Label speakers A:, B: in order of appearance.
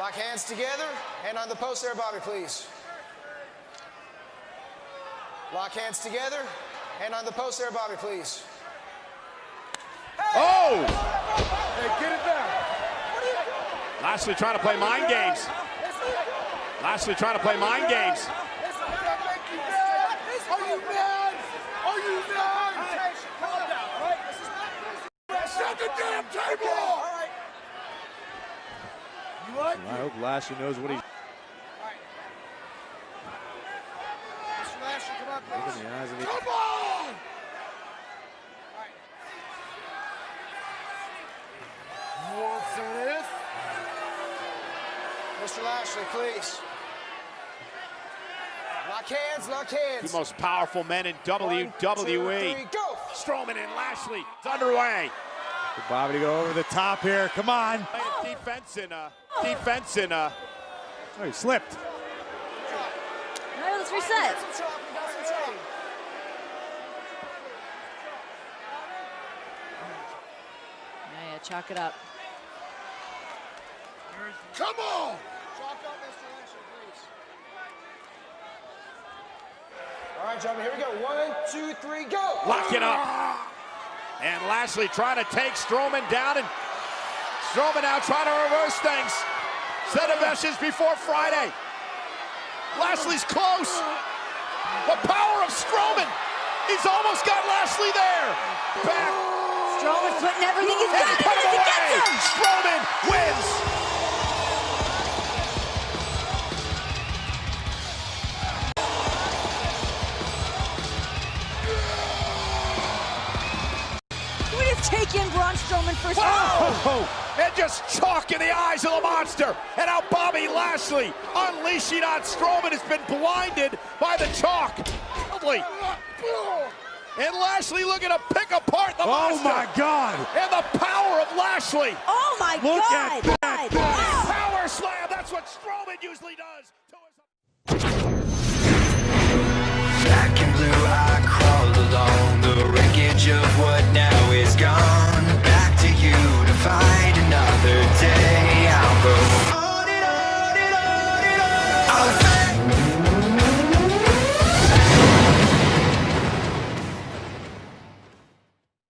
A: Lock hands together. Hand on the post there, Bobby, please. Lock hands together. Hand on the post there, Bobby, please.
B: Oh!
C: Hey, get it back.
B: Lashley trying to play mind games. Lashley trying to play mind games.
C: Are you mad? Are you mad?
A: Calm down, all right?
C: Set the damn table!
A: All right.
C: You like
D: I hope Lashley knows what he's
A: Mr. Lashley, come on,
D: Look
A: please.
D: in the eyes of the...
C: Come on! What's this?
A: Mr. Lashley, please. Lock hands, lock hands.
B: Two most powerful men in WWE.
A: 1, 2, 3, go!
B: Strowman and Lashley. It's underway.
D: For Bobby to go over the top here. Come on.
B: Defense in
D: Oh, he slipped.
E: All right, let's reset.
A: Some chalk, we got some chalk.
E: Yeah, chalk it up.
C: Come on!
A: Chalk up, Mr. Lashley, please. All right, gentlemen, here we go. 1, 2, 3, go!
B: Lock it up. And Lashley trying to take Strowman down, and Strowman now trying to reverse things. Set of meshes before Friday. Lashley's close. The power of Strowman. He's almost got Lashley there. Back.
E: Strowman's putting everything he's got
B: And put
E: in
B: him
E: as he gets
B: away.
E: him.
B: Strowman wins.
E: Can we just take in Braun Strowman first?
B: Oh! And just chalk in the eyes of the monster. And now Bobby Lashley unleashing on Strowman has been blinded by the chalk. And Lashley looking to pick apart the monster.
D: Oh my God!
B: And the power of Lashley.
E: Oh my
D: Look
E: God!
D: at that.
E: Wow.
B: Power slam, that's what Strowman usually does.
F: Black and blue, I crawled along the wreckage of what